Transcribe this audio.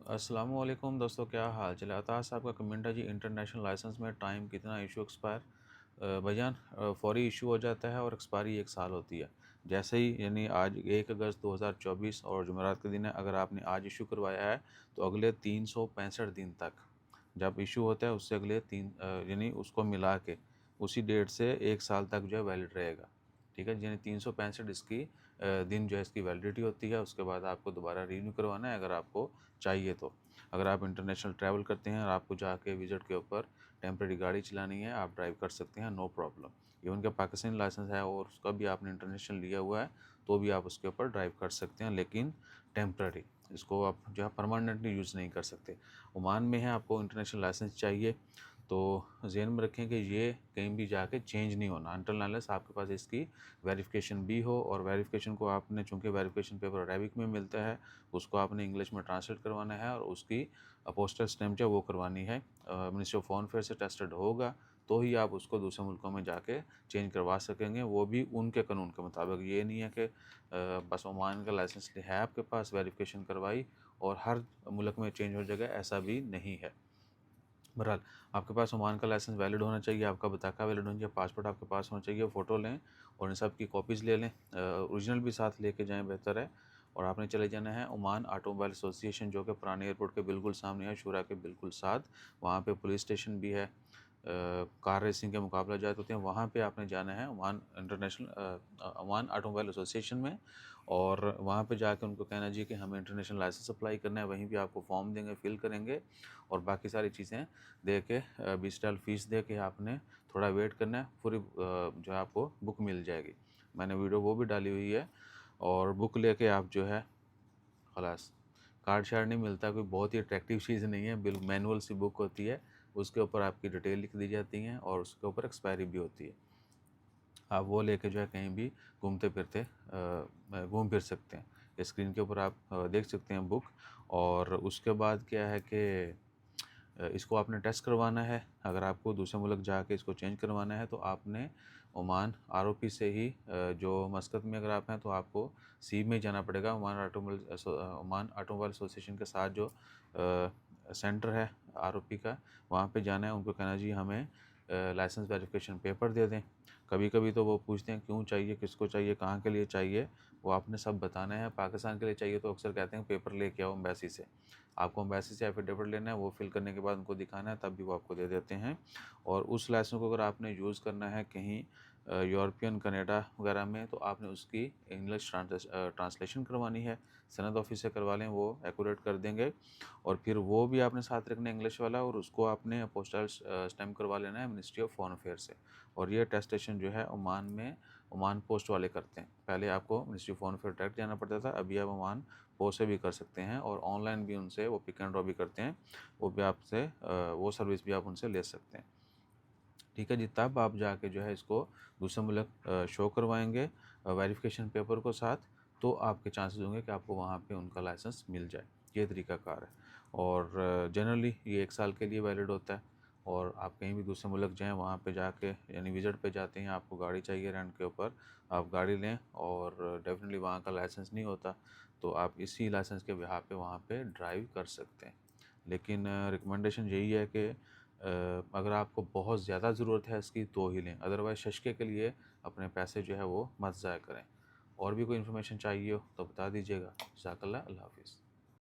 अस्सलामुअलैकुम दोस्तों, क्या हाल चल है। अतार साहब का कमेंट है जी, इंटरनेशनल लाइसेंस में टाइम कितना इशू एक्सपायर। भाईजान, फौरी इशू हो जाता है और एक्सपायरी 1 साल होती है। जैसे ही यानी आज 1 अगस्त 2024 और जुमेरात के दिन है, अगर आपने आज इशू करवाया है तो अगले 365 दिन तक जब इशू होता है उससे अगले यानी उसको मिला के उसी डेट से 1 साल तक जो है वैलिड रहेगा। ठीक है, यानी 365 इसकी दिन जो है इसकी वैलिडिटी होती है। उसके बाद आपको दोबारा रीन्यू करवाना है अगर आपको चाहिए तो। अगर आप इंटरनेशनल ट्रैवल करते हैं और आपको जाके विज़िट के ऊपर टेम्प्रेरी गाड़ी चलानी है, आप ड्राइव कर सकते हैं, नो प्रॉब्लम। इवन का पाकिस्तानी लाइसेंस है और उसका भी आपने इंटरनेशनल लिया हुआ है तो भी आप उसके ऊपर ड्राइव कर सकते हैं, लेकिन टेम्प्रेरी, इसको आप जो है परमानेंटली यूज़ नहीं कर सकते। ओमान में है, आपको इंटरनेशनल लाइसेंस चाहिए तो ज़हन में रखें कि ये कहीं भी जाके चेंज नहीं होना अनटिल अनलेस आपके पास इसकी वेरिफिकेशन भी हो। और वेरिफिकेशन को आपने, चूँकि वेरिफिकेशन पेपर अरेबिक में मिलता है, उसको आपने इंग्लिश में ट्रांसलेट करवाना है और उसकी पोस्टल स्टैम्प जो वो करवानी है। मिनिस्ट्री ऑफ फॉरेन अफेयर से टेस्टेड होगा तो ही आप उसको दूसरे मुल्कों में जाके चेंज करवा सकेंगे, वो भी उनके कानून के मुताबिक। ये नहीं है कि बस ओमान का लाइसेंस है आपके पास, वेरिफिकेशन करवाई और हर मुल्क में चेंज हो जाएगा, ऐसा भी नहीं है। बहरहाल, आपके पास ओमान का लाइसेंस वैलिड होना चाहिए, आपका बताका वैलिड होना चाहिए, पासपोर्ट आपके पास होना चाहिए, फ़ोटो लें और इन सब की कॉपीज़ ले लें। ओरिजिनल भी साथ लेके जाएं, बेहतर है। और आपने चले जाना है ओमान ऑटोमोबाइल एसोसिएशन, जो कि पुराने एयरपोर्ट के बिल्कुल सामने है, शुरा के बिल्कुल साथ। वहाँ पे पुलिस स्टेशन भी है। कार रेसिंग के मुकाबला जात होते हैं, वहाँ पे आपने जाना है ओमान ओमान ऑटोमोबाइल एसोसिएशन में। और वहाँ पे जाकर उनको कहना जी कि हमें इंटरनेशनल लाइसेंस अप्लाई करना है। वहीं भी आपको फॉर्म देंगे, फिल करेंगे और बाकी सारी चीज़ें दे के $20 फ़ीस दे के आपने थोड़ा वेट करना है। पूरी जो है आपको बुक मिल जाएगी। मैंने वीडियो वो भी डाली हुई है। और बुक लेके आप जो है खलास, कार्ड शार्ड नहीं मिलता, कोई बहुत ही अट्रैक्टिव चीज़ नहीं है, बिल मैनुअल सी बुक होती है। उसके ऊपर आपकी डिटेल लिख दी जाती हैं और उसके ऊपर एक्सपायरी भी होती है। आप वो लेके जो है कहीं भी घूमते फिरते घूम फिर सकते हैं। स्क्रीन के ऊपर आप देख सकते हैं बुक। और उसके बाद क्या है कि इसको आपने टेस्ट करवाना है। अगर आपको दूसरे मुल्क जाके इसको चेंज करवाना है तो आपने ओमान आरओपी से ही, जो मस्कत में अगर आप हैं तो आपको सी में जाना पड़ेगा। ओमान ऑटोमोबाइल एसोसिएशन के साथ जो सेंटर है आरओपी का, वहाँ पे जाना है। उनको कहना जी हमें लाइसेंस वेरिफिकेशन पेपर दे दें। कभी कभी तो वो पूछते हैं क्यों चाहिए, किसको चाहिए, कहाँ के लिए चाहिए, वो आपने सब बताना है। पाकिस्तान के लिए चाहिए तो अक्सर कहते हैं पेपर लेके आओ एम्बेसी से। आपको एम्बेसी से एफिडेविट लेना है, वो फिल करने के बाद उनको दिखाना है, तब भी वो आपको दे देते हैं। और उस लाइसेंस को अगर आपने यूज़ करना है कहीं यूरोपियन कनाडा वगैरह में, तो आपने उसकी इंग्लिश ट्रांसलेशन करवानी है। सनद ऑफिस से करवा लें, वो एक्यूरेट कर देंगे। और फिर वो भी आपने साथ रखना है इंग्लिश वाला, और उसको आपने पोस्टल स्टैम्प करवा लेना है मिनिस्ट्री ऑफ फॉरेन अफेयर से। और ये टेस्टेशन जो है ओमान में ओमान पोस्ट वाले करते हैं। पहले आपको ministry of foreign affair direct जाना पड़ता था, अभी आप ओमान पोस्ट से भी कर सकते हैं। और ऑनलाइन भी उनसे वो पिक एंड ड्रॉप भी करते हैं, वो भी आपसे वो सर्विस भी आप उनसे ले सकते हैं। ठीक है जी, तब आप जाके जो है इसको दूसरे मुल्क शो करवाएंगे वेरिफिकेशन पेपर को साथ, तो आपके चांसेस होंगे कि आपको वहाँ पे उनका लाइसेंस मिल जाए। ये तरीकाकार है। और जनरली ये 1 साल के लिए वैलिड होता है। और आप कहीं भी दूसरे मुल्क जाएं, वहाँ पे जाके यानी विज़िट पे जाते हैं, आपको गाड़ी चाहिए रेंट के ऊपर, आप गाड़ी लें और डेफिनेटली वहाँ का लाइसेंस नहीं होता तो आप इसी लाइसेंस के बिहाफ़ पे वहाँ पे ड्राइव कर सकते हैं। लेकिन रिकमेंडेशन यही है कि अगर आपको बहुत ज़्यादा ज़रूरत है इसकी तो ही लें, अदरवाइज़ शशके के लिए अपने पैसे जो है वो मत ज़ाया करें। और भी कोई इन्फॉर्मेशन चाहिए हो तो बता दीजिएगा। जज़ाकल्लाह, अल्लाह हाफ़िज़।